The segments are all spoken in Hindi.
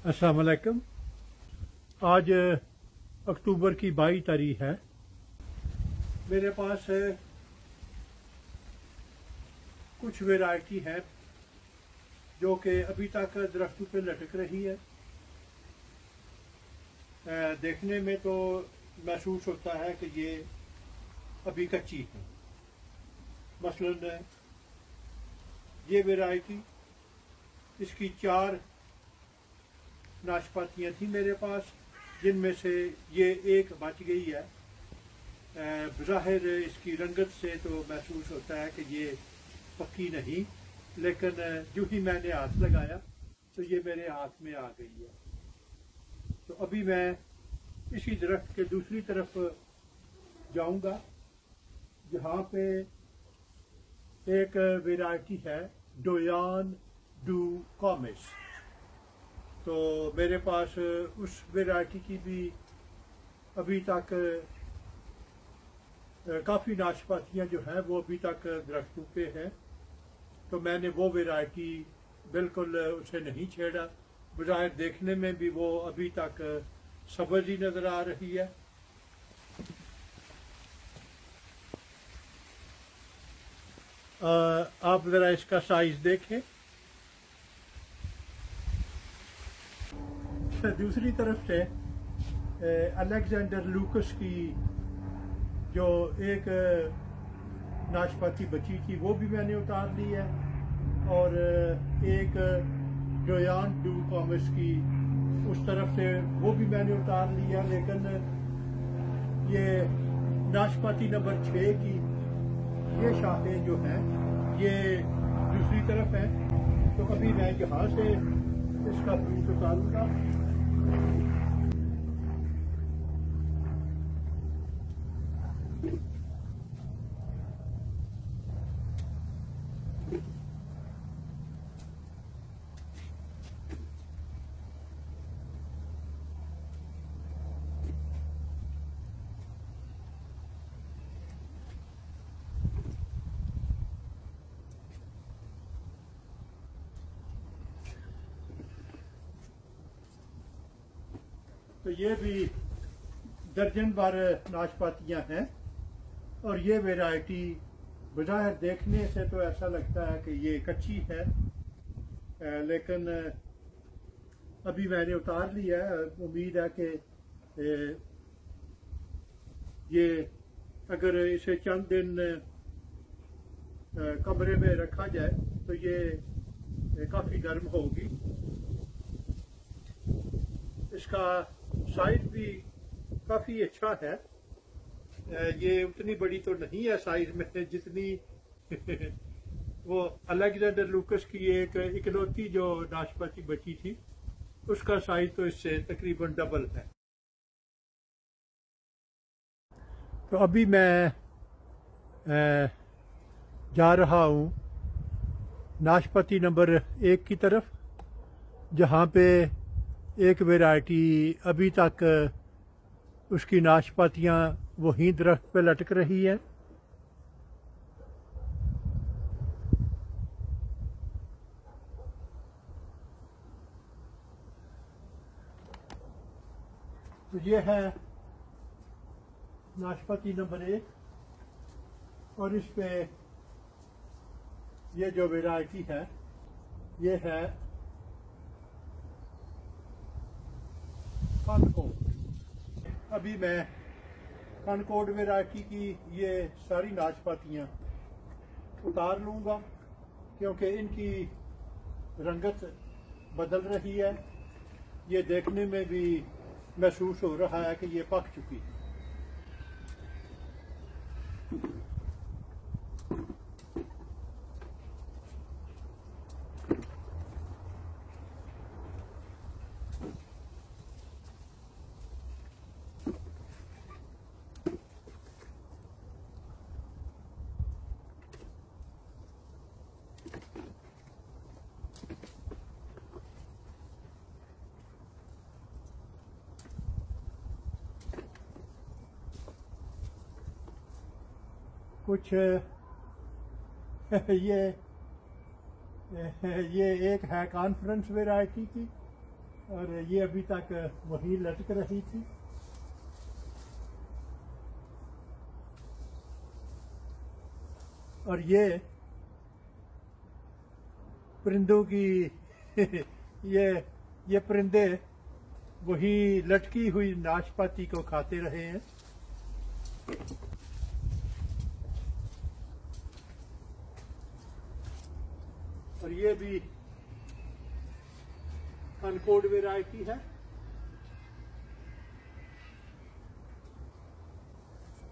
अस्सलाम वालेकुम। आज अक्टूबर की 22 तारीख है। मेरे पास कुछ वैरायटी है जो कि अभी तक दरख्तों पे लटक रही है। देखने में तो महसूस होता है कि ये अभी कच्ची है। मसलन ये वैरायटी, इसकी 4 नाशपातियाँ थी मेरे पास, जिनमें से ये एक बच गई है। बज़ाहिर इसकी रंगत से तो महसूस होता है कि ये पक्की नहीं, लेकिन जो ही मैंने हाथ लगाया तो ये मेरे हाथ में आ गई है। तो अभी मैं इसी दरख्त के दूसरी तरफ जाऊंगा, जहाँ पे एक वैरायटी है डोयान डू कॉमिस। तो मेरे पास उस वैरायटी की भी अभी तक काफ़ी नाशपातियाँ जो हैं वो अभी तक दरख्तों पे हैं। तो मैंने वो वैरायटी बिल्कुल उसे नहीं छेड़ा। बज़ाहिर देखने में भी वो अभी तक सब्ज़ ही नज़र आ रही है। आप ज़रा इसका साइज़ देखें। दूसरी तरफ से अलेक्जेंडर लूकस की जो एक नाशपाती बची थी वो भी मैंने उतार ली है, और एक डोयान डू कॉमिस की उस तरफ से वो भी मैंने उतार लिया। लेकिन ये नाशपाती नंबर 6 की ये शाखें जो हैं ये दूसरी तरफ है। तो अभी मैं यहाँ से इसका फ्रूट उतारूंगा। तो ये भी दर्जन भर नाशपातियाँ हैं, और ये वैरायटी बज़ाहिर देखने से तो ऐसा लगता है कि ये कच्ची है, लेकिन अभी मैंने उतार लिया है। उम्मीद है कि ये अगर इसे चंद दिन कमरे में रखा जाए तो ये काफ़ी गर्म होगी। इसका साइज भी काफ़ी अच्छा है। ये उतनी बड़ी तो नहीं है साइज में जितनी वो अलेक्जेंडर लूकस की एक इकलौती जो नाशपाती बची थी, उसका साइज तो इससे तकरीबन डबल है। तो अभी मैं जा रहा हूँ नाशपाती नंबर 1 की तरफ, जहाँ पे एक वैरायटी अभी तक उसकी नाशपातियाँ वहीं दरख्त पे लटक रही है। तो ये है नाशपाती नंबर 1, और इस पे ये जो वैरायटी है ये है कनकोड। अभी मैं कनकोड वैरायटी की ये सारी नाशपातियाँ उतार लूँगा, क्योंकि इनकी रंगत बदल रही है। ये देखने में भी महसूस हो रहा है कि ये पक चुकी है। कुछ ये एक है कॉन्फ्रेंस वैरायटी की, और ये अभी तक वहीं लटक रही थी। और परिंदों की ये परिंदे वही लटकी हुई नाशपाती को खाते रहे हैं। और ये भी कनकोड वैरायटी है।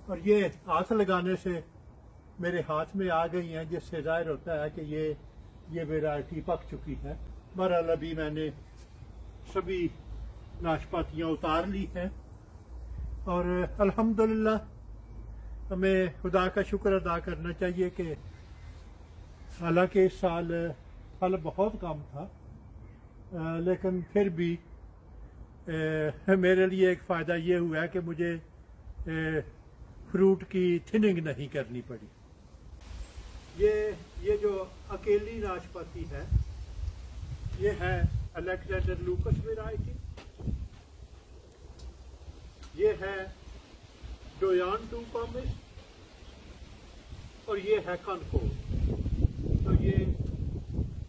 और ये हाथ लगाने से मेरे हाथ में आ गई हैं, जिससे जाहिर होता है कि ये वैरायटी पक चुकी है। बहरहाल अभी मैंने सभी नाशपातियाँ उतार ली हैं और अल्हम्दुलिल्लाह हमें खुदा का शुक्र अदा करना चाहिए कि हालांकि इस साल फल बहुत कम था, लेकिन फिर भी मेरे लिए एक फ़ायदा ये हुआ है कि मुझे फ्रूट की थिनिंग नहीं करनी पड़ी। ये जो अकेली नाशपाती है, ये है अलेक्जेंडर लूकस वैरायटी। ये है डोयान टू कॉमिस और ये है कनकोड। तो ये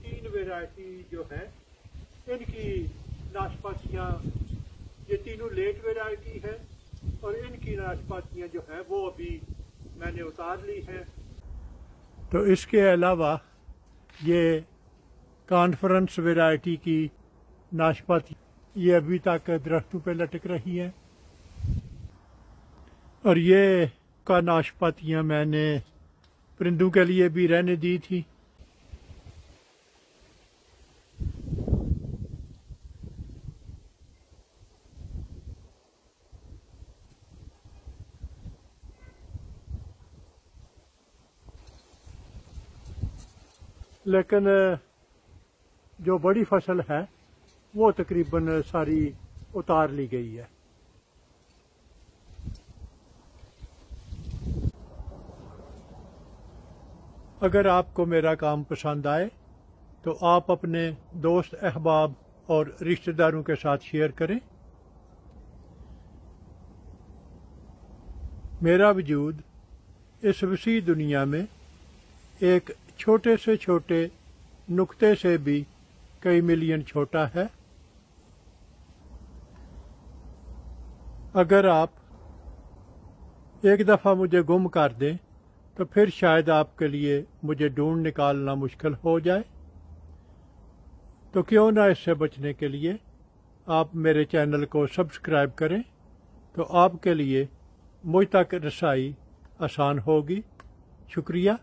तीन वैरायटी जो है, इनकी नाशपातियाँ, ये तीनों लेट वैरायटी है और इनकी नाशपातियाँ जो है वो अभी मैंने उतार ली हैं। तो इसके अलावा ये कॉन्फ्रेंस वैरायटी की नाशपाती ये अभी तक दरख्तों पे लटक रही हैं। और ये का नाशपातियाँ मैंने परिंदों के लिए भी रहने दी थी। लेकिन जो बड़ी फसल है वो तकरीबन सारी उतार ली गई है। अगर आपको मेरा काम पसंद आए तो आप अपने दोस्त अहबाब और रिश्तेदारों के साथ शेयर करें। मेरा वजूद इस वसी दुनिया में एक छोटे से छोटे नुक्ते से भी कई मिलियन छोटा है। अगर आप एक दफ़ा मुझे गुम कर दें तो फिर शायद आपके लिए मुझे ढूंढ निकालना मुश्किल हो जाए। तो क्यों ना इससे बचने के लिए आप मेरे चैनल को सब्सक्राइब करें, तो आपके लिए मुझ तक रसाई आसान होगी। शुक्रिया।